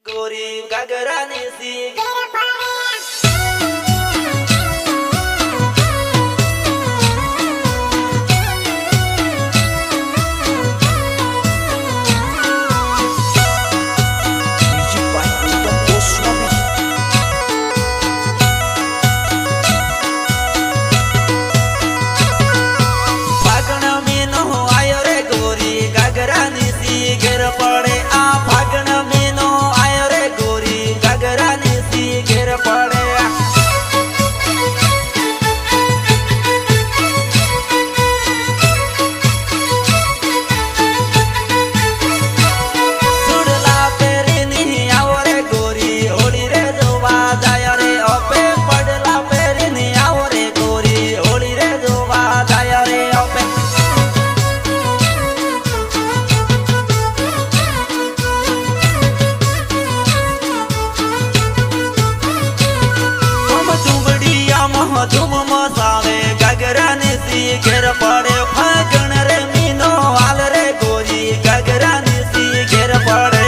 गोरी घाघरानी सी घेर पड़े आ फागण महीनो आयो रे गोरी घाघरानी सी घेर पड़े सुडला पेरीनी आओ रे गोरी होली रे जोवा जाय रे ओपे पडला पेरीनी आओ रे गोरी होली रे जोवा जाय रे ओपे धूम मसावे घाघरानी सी घेर पड़े फागण रे मीनो हाल रे गोरी घाघरानी सी घेर पड़े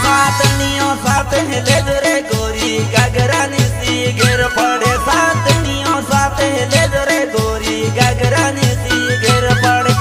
सातनियों साथ ले रे गोरी घाघरानी सी घेर पड़े सातनियों साथ ले रे गोरी घाघरानी सी घेर पड़े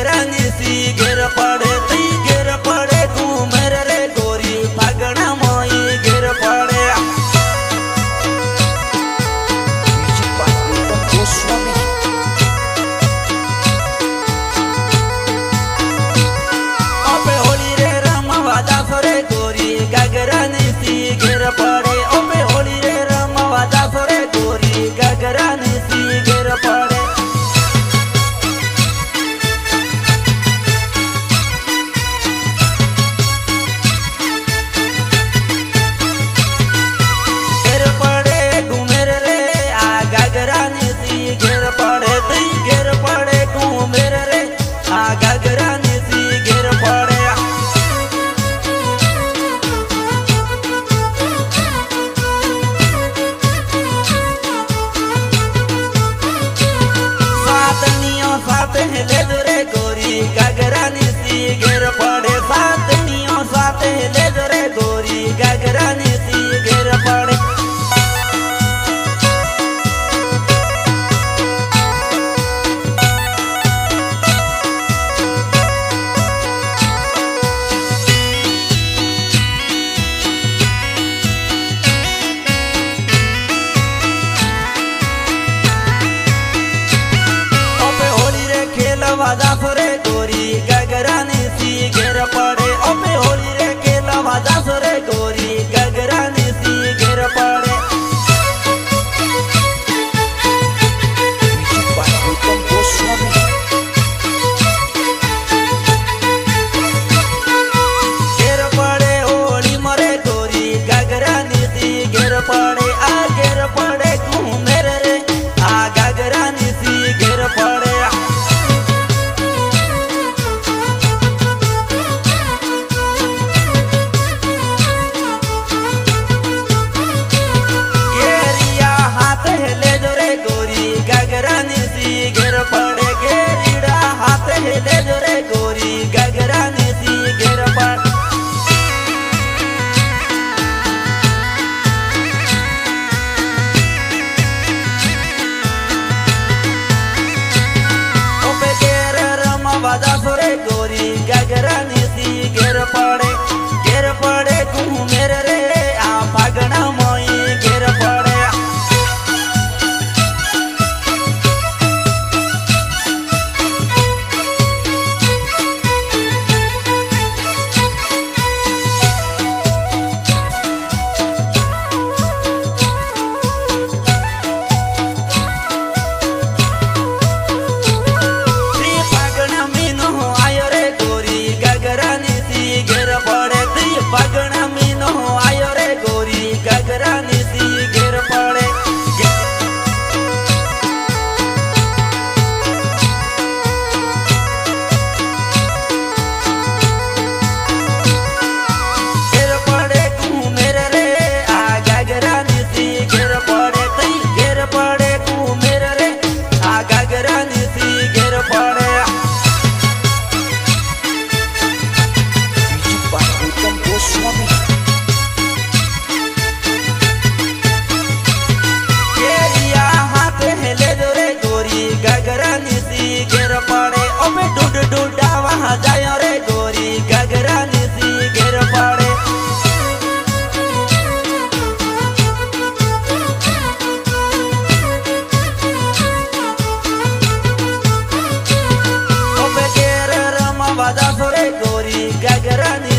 घेर पड़े ती घेर पड़े घूमर रे गोरी फागण मोई घेर पड़े ओपे होली रे रमवा दास रे गोरी घाघरानी सी घेर पड़े ओपे होली रे रमवा दास रे गोरी घाघरानी सी घेर पड़े घाघरानी सी घेर पड़े ती घेर पड़े घूमेर रे आ घाघरानी सी घेर पड़े सातनियों साथ ले रे गोरी घाघरानी सी घेर पड़े सातनियों साथ ले रे गोरी घाघरानी सी घेर पड़े दास रे गोरी घाघरानी सी घेर पड़े ओपे होली रे केलवा दास रे गोरी घाघरानी सी घेर पड़े घेर पड़े होली मरे गोरी घाघरानी सी घेर पड़े आ घेर पड़े घूमेर रे आ घाघरानी सी घेर पड़े घाघरानी सी घेर पड़े घेरीड़ा हाथ ले रे गोरी घाघरानी सी घेर पड़े ओपे घेर रमवा दास रे गोरी घाघरानी सी घेर पड़े घूमेर रे आ फागण मोई घेर पड़े फागण मीनो आयो रे જાશો રે ગોરી ગાગરાની